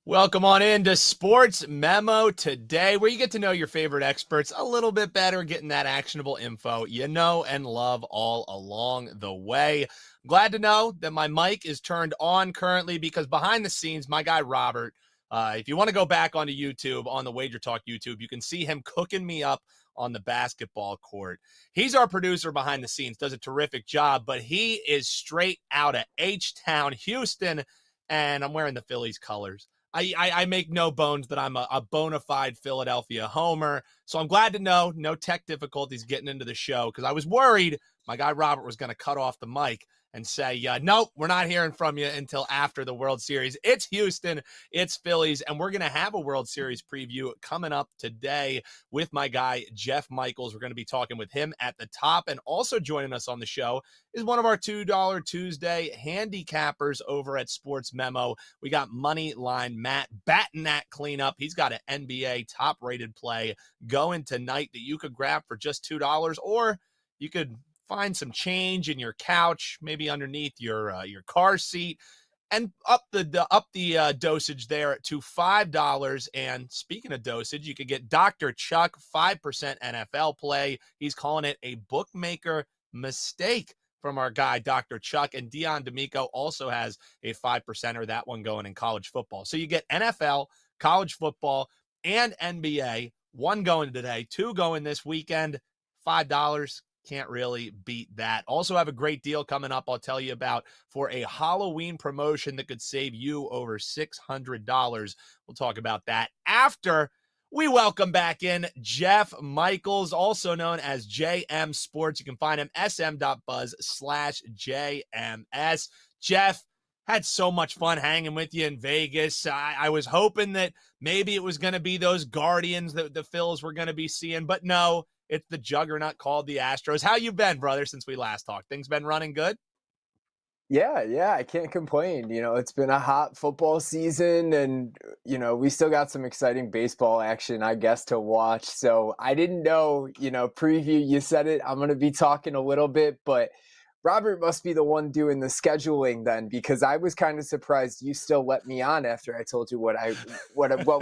Welcome on into Sports Memo Today, where you get to know your favorite experts a little bit better, getting that actionable info you know and love all along the way. I'm glad to know that my mic is turned on currently because behind the scenes, my guy Robert, if you want to go back onto YouTube, on the Wager Talk YouTube, you can see him cooking me up on the basketball court. He's our producer behind the scenes, does a terrific job, but he is straight out of H-Town, Houston, and I'm wearing the Phillies colors. I make no bones that I'm a bona fide Philadelphia homer. So I'm glad to know no tech difficulties getting into the show because I was worried my guy Robert was going to cut off the mic and say, nope, we're not hearing from you until after the World Series. It's Houston, it's Phillies, and we're going to have a World Series preview coming up today with my guy, Jeff Michaels. We're going to be talking with him at the top, and also joining us on the show is one of our $2 Tuesday handicappers over at Sports Memo. We got Moneyline Matt batting that cleanup. He's got an NBA top-rated play going tonight that you could grab for just $2, or you could find some change in your couch, maybe underneath your car seat, and up the dosage there to $5. And speaking of dosage, you could get Dr. Chuck 5% NFL play. He's calling it a bookmaker mistake from our guy Dr. Chuck, and Dion D'Amico also has a 5%er, that one going in college football. So you get NFL, college football, and NBA. One going today, two going this weekend. $5. Can't really beat that. Also have a great deal coming up I'll tell you about for a Halloween promotion that could save you over $600. We'll talk about that after we welcome back in Jeff Michaels, also known as JM Sports. You can find him sm.buzz/JMS. Jeff, had so much fun hanging with you in Vegas. I was hoping that maybe it was going to be those Guardians that the Phils were going to be seeing, but no. It's the juggernaut called the Astros. How you been, brother, since we last talked? Things been running good? Yeah, I can't complain. It's been a hot football season and, we still got some exciting baseball action, I guess, to watch. So I didn't know, preview, you said it, I'm going to be talking a little bit, but Robert must be the one doing the scheduling then, because I was kind of surprised you still let me on after I told you what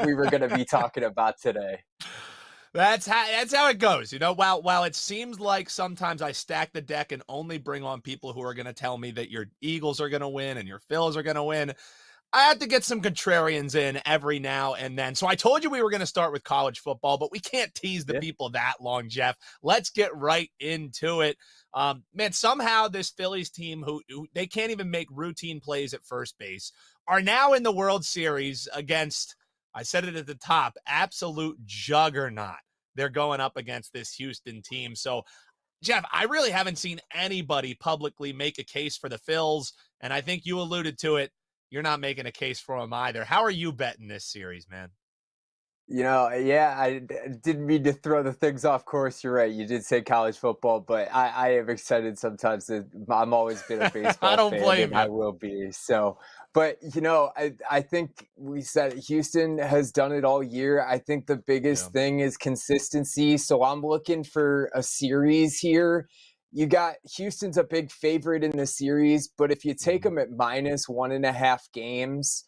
we were going to be talking about today. That's how it goes. While it seems like sometimes I stack the deck and only bring on people who are going to tell me that your Eagles are going to win and your Phils are going to win, I have to get some contrarians in every now and then. So I told you we were going to start with college football, but we can't tease the people that long, Jeff. Let's get right into it. Man, somehow this Phillies team, who they can't even make routine plays at first base, are now in the World Series against, I said it at the top, absolute juggernaut. They're going up against this Houston team. So, Jeff, I really haven't seen anybody publicly make a case for the Phils, and I think you alluded to it. You're not making a case for them either. How are you betting this series, man? Yeah, didn't mean to throw the things off course. You're right. You did say college football, but I am excited sometimes. I'm always been a I baseball don't fan, blame and you. I will be. So, but I think we said Houston has done it all year. I think the Yeah. biggest thing is consistency. So I'm looking for a series here. You got Houston's a big favorite in the series, but if you take them at minus 1.5 games,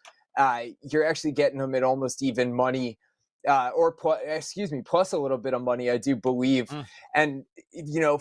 you're actually getting them at almost even money. Plus a little bit of money, I do believe. Mm. And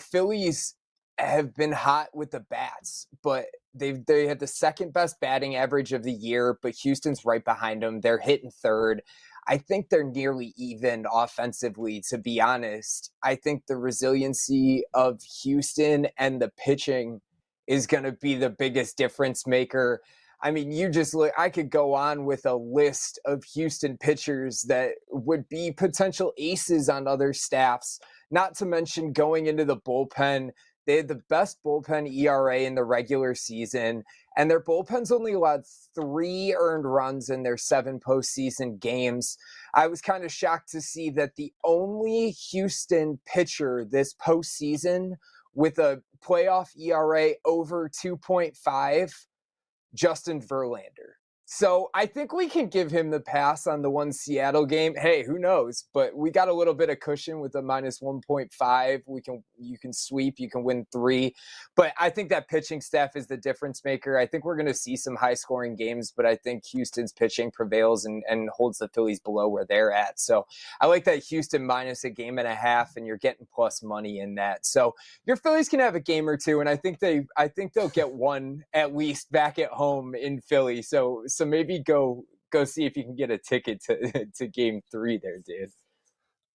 Phillies have been hot with the bats, but they had the second best batting average of the year, but Houston's right behind them. They're hitting third. I think they're nearly even offensively, to be honest. I think the resiliency of Houston and the pitching is going to be the biggest difference maker. I mean, you just look, I could go on with a list of Houston pitchers that would be potential aces on other staffs, not to mention going into the bullpen. They had the best bullpen ERA in the regular season, and their bullpen's only allowed 3 earned runs in their 7 postseason games. I was kind of shocked to see that the only Houston pitcher this postseason with a playoff ERA over 2.5, Justin Verlander. So I think we can give him the pass on the one Seattle game. Hey, who knows? But we got a little bit of cushion with a minus 1.5. You can sweep, you can win 3. But I think that pitching staff is the difference maker. I think we're going to see some high scoring games, but I think Houston's pitching prevails and holds the Phillies below where they're at. So I like that Houston minus a game and a half, and you're getting plus money in that. So your Phillies can have a game or two, and I think they'll get one at least back at home in Philly. So maybe go see if you can get a ticket to game 3 there, dude.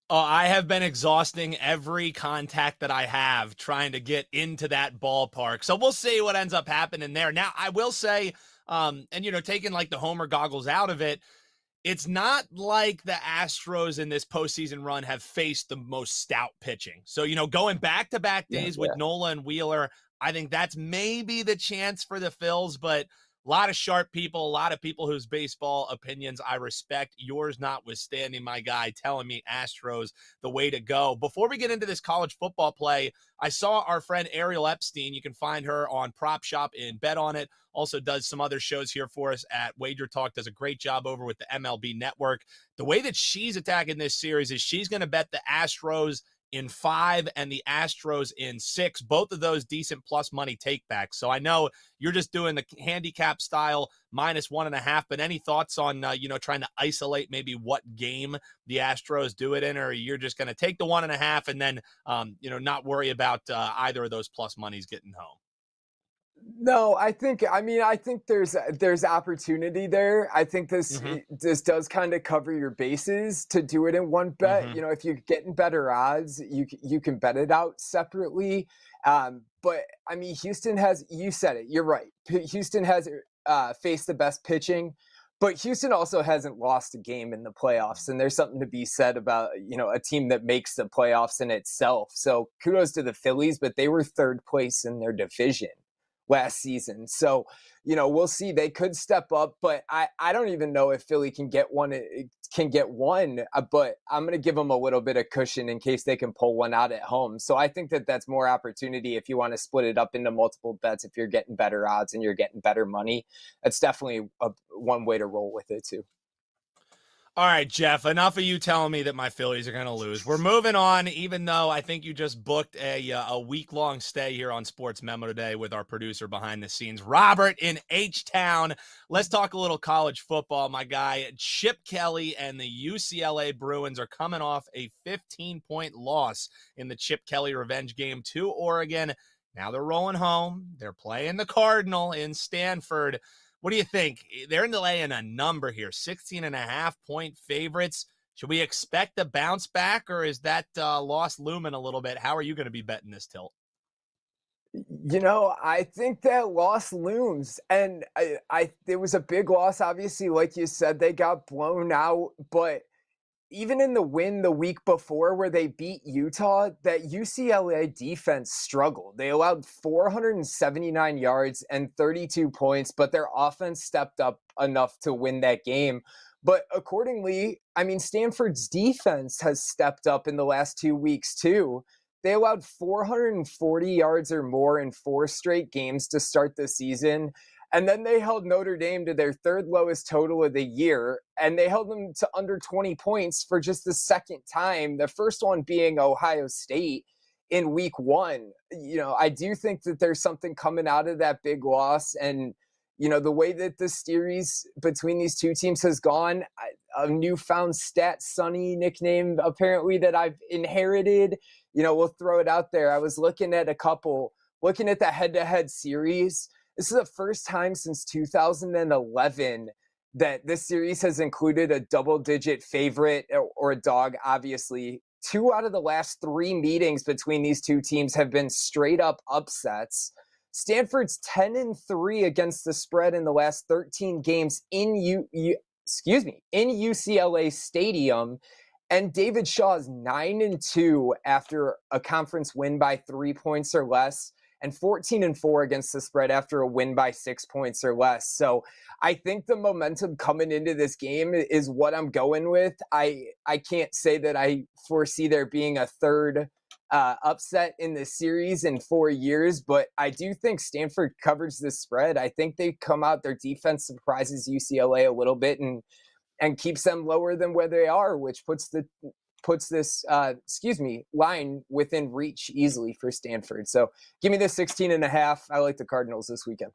Oh, I have been exhausting every contact that I have trying to get into that ballpark. So we'll see what ends up happening there. Now, I will say, taking like the homer goggles out of it, it's not like the Astros in this postseason run have faced the most stout pitching. So, going back-to-back days with Nola and Wheeler, I think that's maybe the chance for the Phils, but a lot of sharp people, a lot of people whose baseball opinions I respect, yours notwithstanding, my guy, telling me Astros the way to go. Before we get into this college football play, I saw our friend Ariel Epstein. You can find her on Prop Shop and Bet on It. Also does some other shows here for us at Wager Talk. Does a great job over with the MLB Network. The way that she's attacking this series is she's going to bet the Astros in 5 and the Astros in 6. Both of those decent plus money takebacks. So I know you're just doing the handicap style minus 1.5, but any thoughts on, trying to isolate maybe what game the Astros do it in, or you're just going to take the 1.5 and then, not worry about either of those plus monies getting home? No, I think there's opportunity there. I think this does kind of cover your bases to do it in one bet. Mm-hmm. If you're getting better odds, you can bet it out separately. But I mean, Houston has, you said it, you're right. Houston has faced the best pitching, but Houston also hasn't lost a game in the playoffs. And there's something to be said about, a team that makes the playoffs in itself. So kudos to the Phillies, but they were third place in their division last season. So, we'll see. They could step up, but I don't even know if Philly can get one, but I'm going to give them a little bit of cushion in case they can pull one out at home. So I think that that's more opportunity if you want to split it up into multiple bets. If you're getting better odds and you're getting better money, that's definitely one way to roll with it too. All right, Jeff, enough of you telling me that my Phillies are going to lose. We're moving on, even though I think you just booked a week-long stay here on SportsMemo Today with our producer behind the scenes, Robert in H-Town. Let's talk a little college football, my guy. Chip Kelly and the UCLA Bruins are coming off a 15-point loss in the Chip Kelly revenge game to Oregon. Now they're rolling home. They're playing the Cardinal in Stanford. What do you think? They're laying a number here, 16.5-point favorites. Should we expect a bounce back, or is that loss looming a little bit? How are you going to be betting this tilt? I think that loss looms, and it was a big loss. Obviously, like you said, they got blown out, but even in the win the week before where they beat Utah, that UCLA defense struggled. They allowed 479 yards and 32 points, but their offense stepped up enough to win that game. But accordingly, Stanford's defense has stepped up in the last 2 weeks too. They allowed 440 yards or more in 4 straight games to start the season. And then they held Notre Dame to their third lowest total of the year, and they held them to under 20 points for just the second time, the first one being Ohio State in week 1. I do think that there's something coming out of that big loss, and, the way that the series between these two teams has gone, a newfound Stat Sunny nickname apparently that I've inherited, we'll throw it out there. I was looking at the head-to-head series. This is the first time since 2011 that this series has included a double-digit favorite or a dog, obviously. 2 out of the last 3 meetings between these two teams have been straight-up upsets. Stanford's 10-3 against the spread in the last 13 games in UCLA Stadium. And David Shaw's 9-2 after a conference win by 3 points or less, and 14-4 against the spread after a win by 6 points or less. So I think the momentum coming into this game is what I'm going with. I can't say that I foresee there being a third upset in the series in 4 years, but I do think Stanford covers this spread. I think they come out, their defense surprises UCLA a little bit and keeps them lower than where they are, which puts this line within reach easily for Stanford. So give me the 16.5. I like the Cardinals this weekend.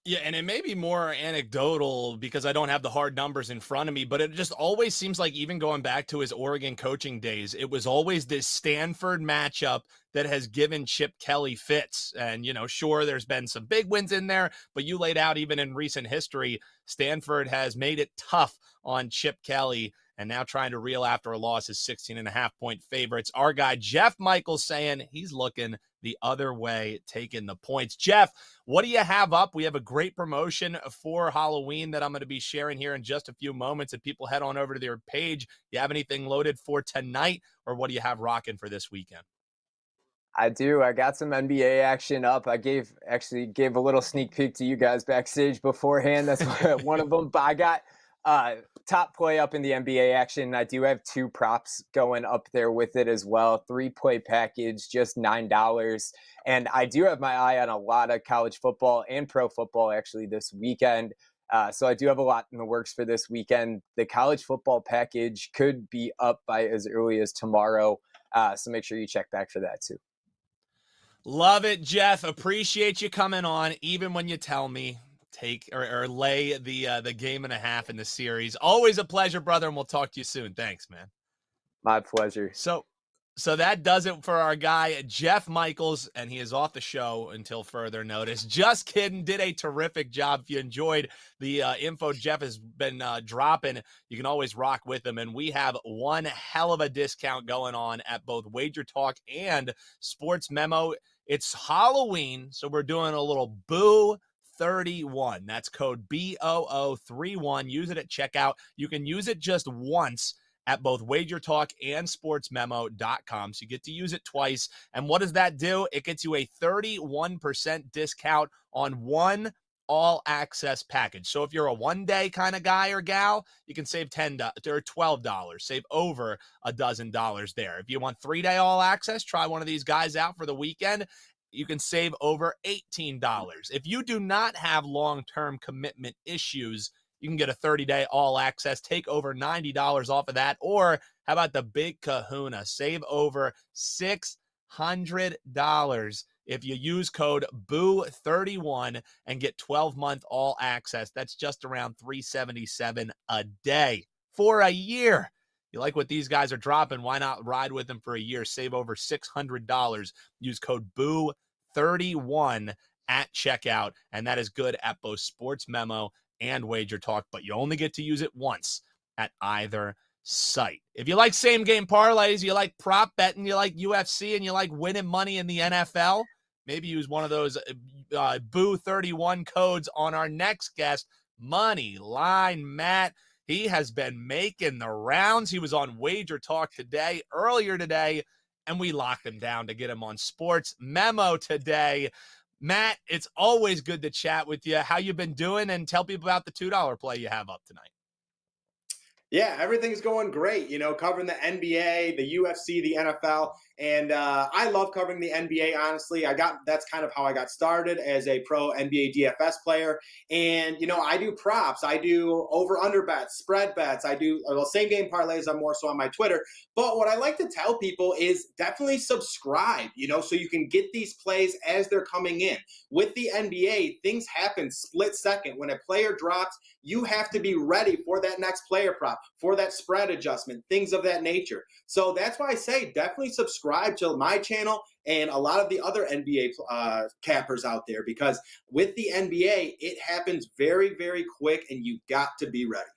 Yeah, and it may be more anecdotal because I don't have the hard numbers in front of me, but it just always seems like, even going back to his Oregon coaching days, it was always this Stanford matchup that has given Chip Kelly fits. And, sure, there's been some big wins in there, but you laid out, even in recent history, Stanford has made it tough on Chip Kelly, and now trying to reel after a loss is 16.5-point favorites. Our guy Jeff Michaels saying he's looking the other way, taking the points. Jeff, what do you have up? We have a great promotion for Halloween that I'm going to be sharing here in just a few moments. If people head on over to their page, you have anything loaded for tonight, or what do you have rocking for this weekend? I do. I got some NBA action up. I gave a little sneak peek to you guys backstage beforehand. That's one of them. But I got top play up in the NBA action. I do have 2 props going up there with it as well. 3-play package, just $9. And I do have my eye on a lot of college football and pro football actually this weekend. So I do have a lot in the works for this weekend. The college football package could be up by as early as tomorrow. So make sure you check back for that too. Love it, Jeff. Appreciate you coming on, even when you tell me take or lay the game and a half in the series. Always a pleasure, brother, and we'll talk to you soon. Thanks, man. My pleasure. So that does it for our guy, Jeff Michaels, and he is off the show until further notice. Just kidding. Did a terrific job. If you enjoyed the info Jeff has been dropping, you can always rock with him. And we have one hell of a discount going on at both Wager Talk and Sports Memo. It's Halloween, so we're doing a little Boo 31. That's code BOO31. Use it at checkout. You can use it just once at both Wager Talk and SportsMemo.com. So you get to use it twice. And what does that do? It gets you a 31% discount on one all-access package. So if you're a one-day kind of guy or gal, you can save $10 or $12. Save over $12 there. If you want 3-day all-access, try one of these guys out for the weekend. You can save over $18. If you do not have long-term commitment issues, you can get a 30-day all-access, take over $90 off of that. Or how about the big kahuna? Save over $600 if you use code BOO31 and get 12-month all-access. That's just around $377 a day for a year. You like what these guys are dropping? Why not ride with them for a year? Save over $600. Use code BOO31 at checkout, and that is good at both Sports Memo and Wager Talk, but you only get to use it once at either site. If you like same game parlays, you like prop betting, you like UFC, and you like winning money in the NFL, maybe use one of those Boo 31 codes on our next guest, Moneyline Matt. He has been making the rounds. He was on Wager Talk earlier today, and we locked him down to get him on Sports Memo Today. Matt, it's always good to chat with you. How you been doing? And tell people about the $2 play you have up tonight. Yeah, everything's going great. Covering the NBA, the UFC, the NFL, and I love covering the NBA. Honestly, that's kind of how I got started as a pro NBA DFS player. And I do props, I do over/under bets, spread bets, I do same game parlays. I'm more so on my Twitter. But what I like to tell people is definitely subscribe. So you can get these plays as they're coming in. With the NBA, things happen split second. When a player drops, you have to be ready for that next player prop, for that spread adjustment, things of that nature. So that's why I say definitely subscribe to my channel and a lot of the other NBA cappers out there, because with the NBA, it happens very, very quick and you got to be ready.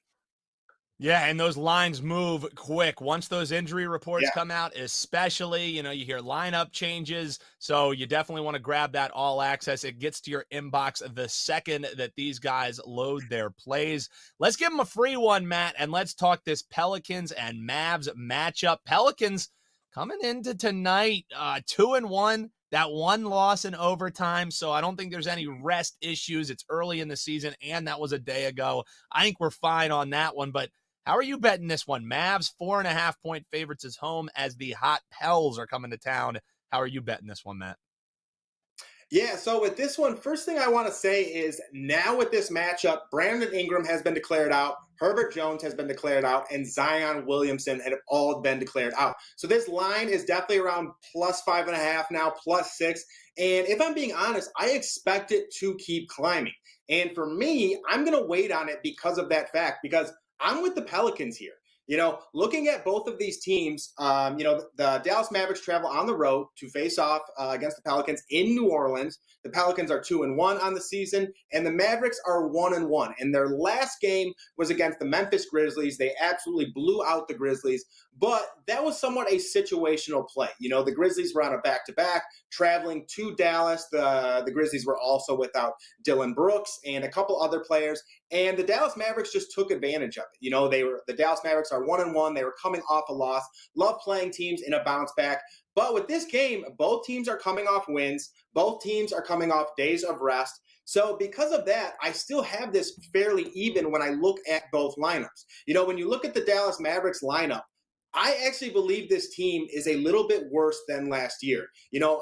Yeah, and those lines move quick. Once those injury reports come out, especially, you hear lineup changes. So you definitely want to grab that all access. It gets to your inbox the second that these guys load their plays. Let's give them a free one, Matt, and let's talk this Pelicans and Mavs matchup. Pelicans coming into tonight, 2-1. That one loss in overtime, so I don't think there's any rest issues. It's early in the season, and that was a day ago. I think we're fine on that one, but How are you betting this one? Mavs 4.5-point favorites is home as the hot Pels are coming to town. How are you betting this one, Matt? Yeah, so with this one, first thing I want to say is now with this matchup, Brandon Ingram has been declared out, Herbert Jones has been declared out, and Zion Williamson have all been declared out. So this line is definitely around plus 5.5 now, plus 6. And if I'm being honest, I expect it to keep climbing. And for me, I'm going to wait on it because of that fact, because I'm with the Pelicans here. Looking at both of these teams, the Dallas Mavericks travel on the road to face off against the Pelicans in New Orleans. The Pelicans are 2-1 on the season, and the Mavericks are 1-1. And their last game was against the Memphis Grizzlies. They absolutely blew out the Grizzlies, but that was somewhat a situational play. The Grizzlies were on a back-to-back, traveling to Dallas. The Grizzlies were also without Dylan Brooks and a couple other players. And the Dallas Mavericks just took advantage of it. The Dallas Mavericks are 1-1. They were coming off a loss. Love playing teams in a bounce back. But with this game, both teams are coming off wins. Both teams are coming off days of rest. So because of that, I still have this fairly even when I look at both lineups. When you look at the Dallas Mavericks lineup, I actually believe this team is a little bit worse than last year.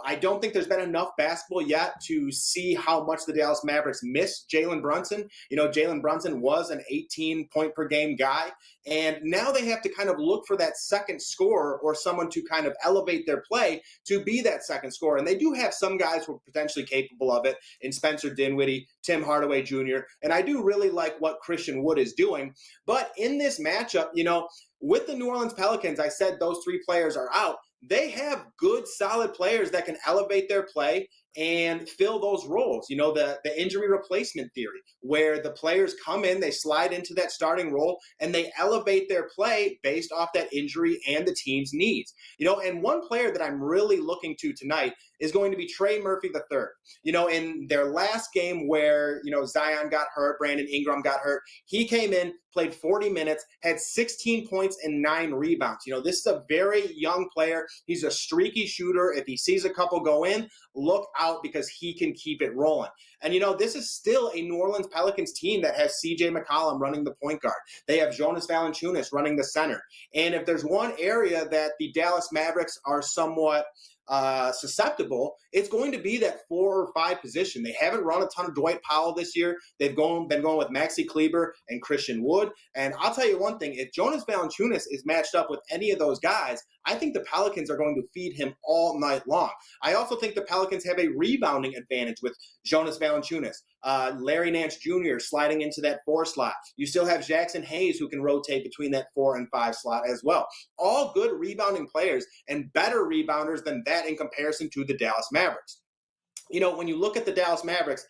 I don't think there's been enough basketball yet to see how much the Dallas Mavericks miss Jalen Brunson. Jalen Brunson was an 18-point-per-game guy, and now they have to kind of look for that second scorer or someone to kind of elevate their play to be that second scorer. And they do have some guys who are potentially capable of it in Spencer Dinwiddie, Tim Hardaway Jr., and I do really like what Christian Wood is doing. But in this matchup, with the New Orleans Pelicans, I said those three players are out. They have good, solid players that can elevate their play and fill those roles. The injury replacement theory, where the players come in, they slide into that starting role, and they elevate their play based off that injury and the team's needs. And one player that I'm really looking to tonight is going to be Trey Murphy III. In their last game where, Zion got hurt, Brandon Ingram got hurt, he came in, played 40 minutes, had 16 points and 9 rebounds. This is a very young player. He's a streaky shooter. If he sees a couple go in, look out because he can keep it rolling. And, this is still a New Orleans Pelicans team that has C.J. McCollum running the point guard. They have Jonas Valanciunas running the center. And if there's one area that the Dallas Mavericks are somewhat susceptible, it's going to be that 4 or 5 position. They haven't run a ton of Dwight Powell this year. They've been going with Maxi Kleber and Christian Wood. And I'll tell you one thing, if Jonas Valanciunas is matched up with any of those guys, I think the Pelicans are going to feed him all night long. I also think the Pelicans have a rebounding advantage with Jonas Valanciunas. Larry Nance Jr. sliding into that 4 slot. You still have Jackson Hayes who can rotate between that 4 and 5 slot as well. All good rebounding players and better rebounders than that in comparison to the Dallas Mavericks. When you look at the Dallas Mavericks,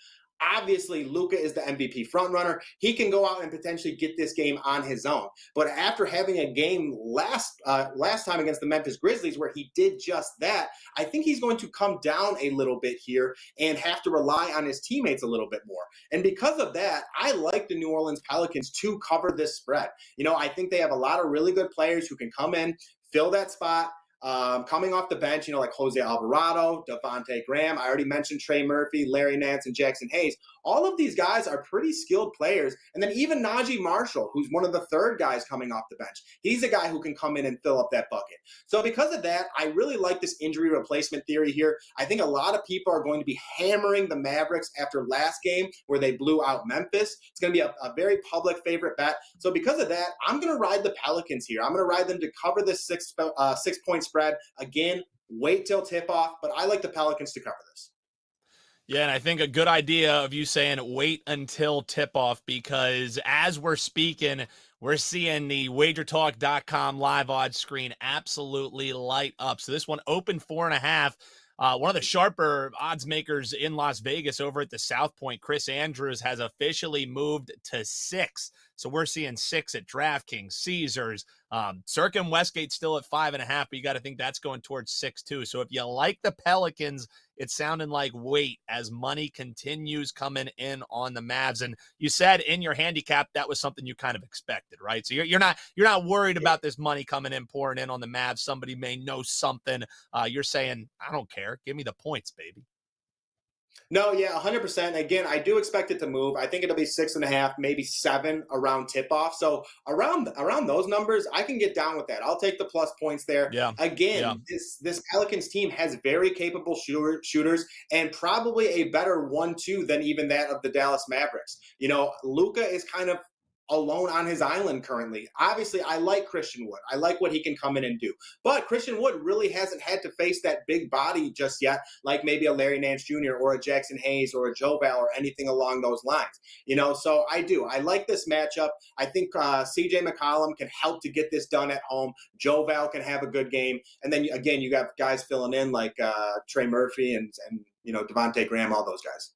obviously Luka is the MVP frontrunner. He can go out and potentially get this game on his own. But after having a game last time against the Memphis Grizzlies where he did just that, I think he's going to come down a little bit here and have to rely on his teammates a little bit more. And because of that, I like the New Orleans Pelicans to cover this spread. I think they have a lot of really good players who can come in, fill that spot. Coming off the bench, like Jose Alvarado, Devontae Graham. I already mentioned Trey Murphy, Larry Nance, and Jackson Hayes. All of these guys are pretty skilled players. And then even Najee Marshall, who's one of the third guys coming off the bench. He's a guy who can come in and fill up that bucket. So because of that, I really like this injury replacement theory here. I think a lot of people are going to be hammering the Mavericks after last game where they blew out Memphis. It's going to be a very public favorite bet. So because of that, I'm going to ride the Pelicans here. I'm going to ride them to cover this 6-point spread. Again, wait till tip-off, but I like the Pelicans to cover this. Yeah, and I think a good idea of you saying wait until tip-off, because as we're speaking, we're seeing the wagertalk.com live odds screen absolutely light up. So this one opened 4.5. One of the sharper odds makers in Las Vegas over at the South Point, Chris Andrews, has officially moved to 6. So we're seeing 6 at DraftKings, Caesars. Circa and Westgate still at 5.5, but you got to think that's going towards 6 too. So if you like the Pelicans, it's sounding like wait as money continues coming in on the Mavs. And you said in your handicap that was something you kind of expected, right? So you're not worried about this money coming in, pouring in on the Mavs. Somebody may know something. You're saying, I don't care. Give me the points, baby. No, yeah, 100%. Again, I do expect it to move. I think it'll be 6.5, maybe 7 around tip off. So around those numbers, I can get down with that. I'll take the plus points there. Yeah. Yeah. Again, this Pelicans team has very capable shooters and probably a better 1-2 than even that of the Dallas Mavericks. Luka is kind of alone on his island currently. Obviously, I like Christian Wood. I like what he can come in and do. But Christian Wood really hasn't had to face that big body just yet, like maybe a Larry Nance Jr. or a Jackson Hayes or a Joe Val or anything along those lines. So I like this matchup. I think CJ McCollum can help to get this done at home. Joe Val can have a good game. And then, again, you got guys filling in like Trey Murphy and Devontae Graham, all those guys.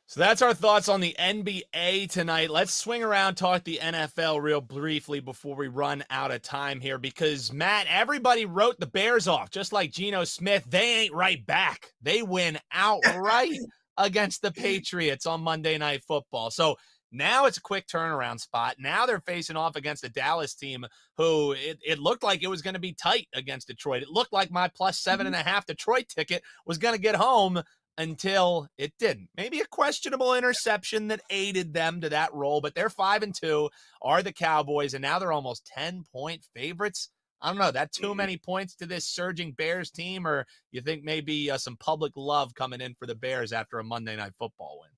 So that's our thoughts on the NBA tonight. Let's swing around, talk the NFL real briefly before we run out of time here, because, Matt, everybody wrote the Bears off, just like Geno Smith. They ain't right back. They win outright against the Patriots on Monday Night Football. So now it's a quick turnaround spot. Now they're facing off against a Dallas team who it looked like it was going to be tight against Detroit. It looked like my plus 7.5 Detroit ticket was going to get home until it didn't. Maybe a questionable interception that aided them to that role, but they're 5-2, are the Cowboys, and now they're almost 10-point favorites. I don't know, that too many points to this surging Bears team, or you think maybe some public love coming in for the Bears after a Monday Night Football win?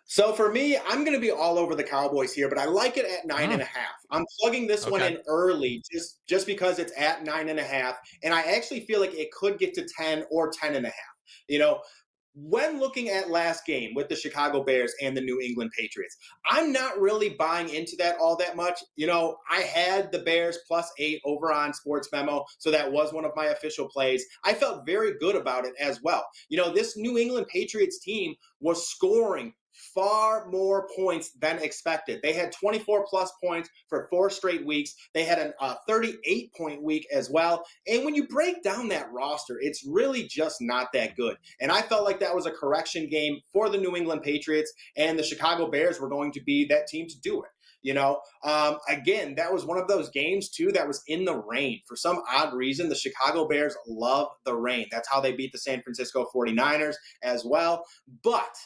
So for me, I'm going to be all over the Cowboys here, but I like it at 9.5. I'm plugging this one in early just because it's at 9.5, and I actually feel like it could get to 10 or 10.5. When looking at last game with the Chicago Bears and the New England Patriots, I'm not really buying into that all that much. I had the Bears +8 over on SportsMemo, so that was one of my official plays. I felt very good about it as well. This New England Patriots team was scoring far more points than expected. They had 24 plus points for 4 straight weeks. They had a 38-point week as well. And when you break down that roster, it's really just not that good. And I felt like that was a correction game for the New England Patriots, and the Chicago Bears were going to be that team to do it. Again, that was one of those games, too, that was in the rain. For some odd reason, the Chicago Bears love the rain. That's how they beat the San Francisco 49ers as well. But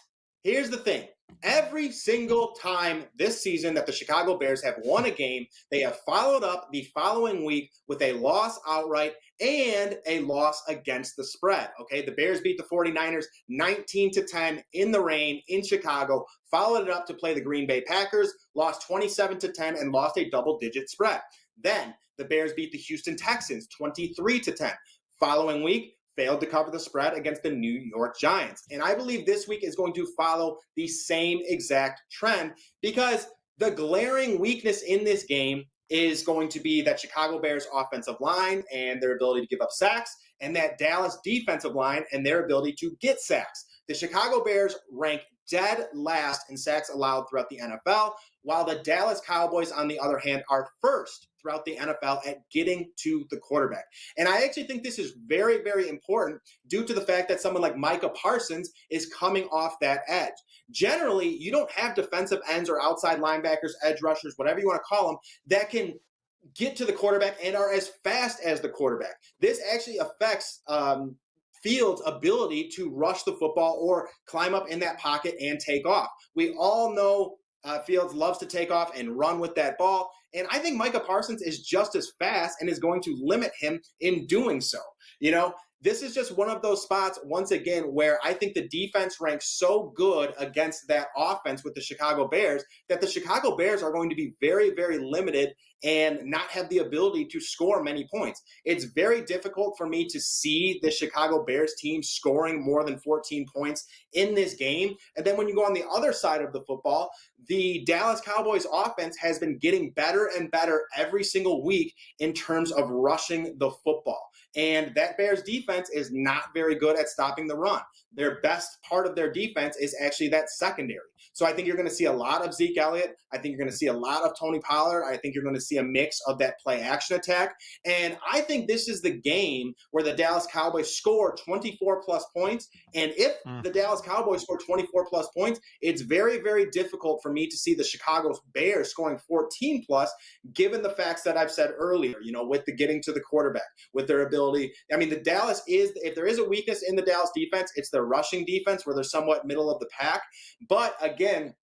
here's the thing. Every single time this season that the Chicago Bears have won a game, they have followed up the following week with a loss outright and a loss against the spread. Okay, the Bears beat the 49ers 19-10 in the rain in Chicago, followed it up to play the Green Bay Packers, lost 27-10 and lost a double-digit spread. Then the Bears beat the Houston Texans 23-10. Following week, failed to cover the spread against the New York Giants. And I believe this week is going to follow the same exact trend, because the glaring weakness in this game is going to be that Chicago Bears offensive line and their ability to give up sacks, and that Dallas defensive line and their ability to get sacks. The Chicago Bears rank dead last in sacks allowed throughout the NFL, while the Dallas Cowboys, on the other hand, are first throughout the NFL at getting to the quarterback. And I actually think this is very, very important due to the fact that someone like Micah Parsons is coming off that edge. Generally, you don't have defensive ends or outside linebackers, edge rushers, whatever you want to call them, that can get to the quarterback and are as fast as the quarterback. This actually affects Fields' ability to rush the football or climb up in that pocket and take off. We all know Fields loves to take off and run with that ball. And I think Micah Parsons is just as fast and is going to limit him in doing so. This is just one of those spots, once again, where I think the defense ranks so good against that offense with the Chicago Bears that the Chicago Bears are going to be very, very limited and not have the ability to score many points. It's very difficult for me to see the Chicago Bears team scoring more than 14 points in this game. And then when you go on the other side of the football, the Dallas Cowboys offense has been getting better and better every single week in terms of rushing the football. And that Bears defense is not very good at stopping the run. Their best part of their defense is actually that secondary. So I think you're going to see a lot of Zeke Elliott. I think you're going to see a lot of Tony Pollard. I think you're going to see a mix of that play action attack. And I think this is the game where the Dallas Cowboys score 24 plus points. And if the Dallas Cowboys score 24 plus points, it's very, very difficult for me to see the Chicago Bears scoring 14 plus, given the facts that I've said earlier, with the getting to the quarterback, with their ability versatility. I mean, if there is a weakness in the Dallas defense, it's their rushing defense where they're somewhat middle of the pack. But again,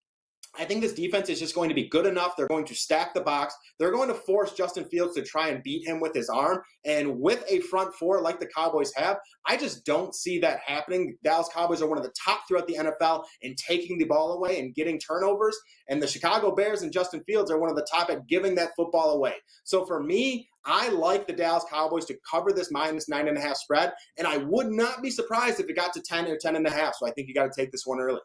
I think this defense is just going to be good enough. They're going to stack the box. They're going to force Justin Fields to try and beat him with his arm. And with a front four like the Cowboys have, I just don't see that happening. The Dallas Cowboys are one of the top throughout the NFL in taking the ball away and getting turnovers. And the Chicago Bears and Justin Fields are one of the top at giving that football away. So for me, I like the Dallas Cowboys to cover this -9.5 spread. And I would not be surprised if it got to 10 or 10.5. So I think you got to take this one early.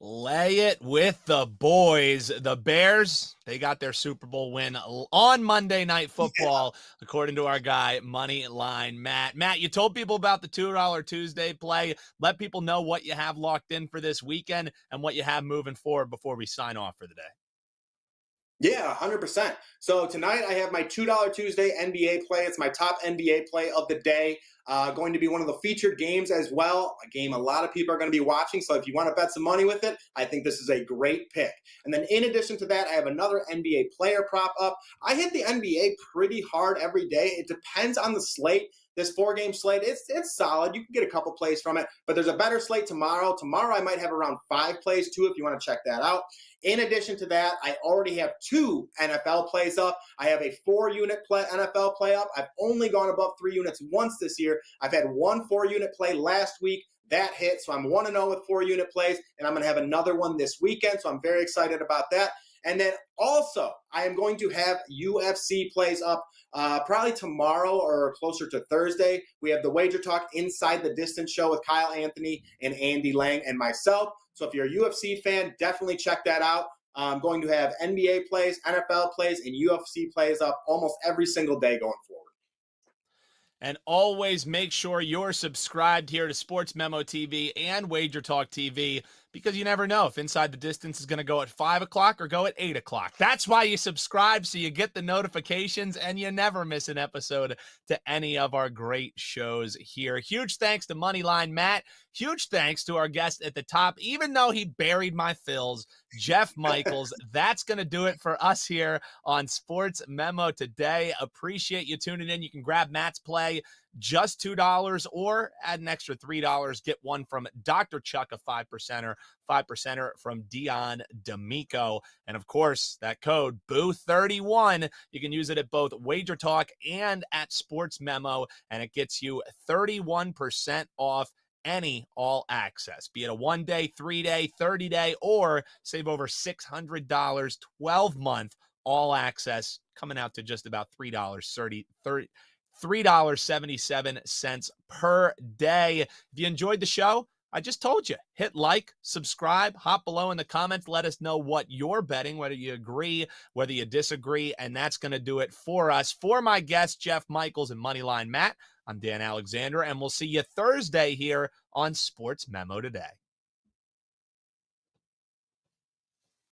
Lay it with the boys. The Bears, they got their Super Bowl win on Monday Night Football, according to our guy, Moneyline Matt. Matt, you told people about the $2 Tuesday play. Let people know what you have locked in for this weekend and what you have moving forward before we sign off for the day. Yeah, 100%. So tonight I have my $2 Tuesday NBA play. It's my top NBA play of the day. Going to be one of the featured games as well, a game a lot of people are going to be watching. So if you want to bet some money with it, I think this is a great pick. And then in addition to that, I have another NBA player prop up. I hit the NBA pretty hard every day. It depends on the slate. This 4-game slate, it's solid. You can get a couple plays from it, but there's a better slate tomorrow. Tomorrow I might have around 5 plays too if you want to check that out. In addition to that, I already have 2 NFL plays up. I have a 4-unit NFL play up. I've only gone above 3 units once this year. I've had 1 4-unit play last week. That hit, so I'm 1-0 with 4-unit plays, and I'm going to have another one this weekend, so I'm very excited about that. And then also, I am going to have UFC plays up probably tomorrow or closer to Thursday. We have the Wager Talk Inside the Distance show with Kyle Anthony and Andy Lang and myself. So if you're a UFC fan, definitely check that out. I'm going to have NBA plays, NFL plays, and UFC plays up almost every single day going forward. And always make sure you're subscribed here to Sports Memo TV and Wager Talk TV, because you never know if Inside the Distance is going to go at 5 o'clock or go at 8 o'clock. That's why you subscribe, so you get the notifications and you never miss an episode to any of our great shows here. Huge thanks to Moneyline Matt. Huge thanks to our guest at the top, even though he buried my fills, Jeff Michaels. That's going to do it for us here on Sports Memo Today. Appreciate you tuning in. You can grab Matt's play, just $2, or add an extra $3. Get one from Dr. Chuck, a 5%er from Dion D'Amico. And of course, that code BOO31, you can use it at both Wager Talk and at Sports Memo, and it gets you 31% off any all access, be it a 1-day, 3-day, 30-day, or save over $600, 12-month all access, coming out to just about $3.77 per day. If you enjoyed the show, I just told you, hit like, subscribe, hop below in the comments, let us know what you're betting, whether you agree, whether you disagree, and that's going to do it for us. For my guests, Jeff Michaels and Moneyline Matt, I'm Dan Alexander, and we'll see you Thursday here on Sports Memo Today.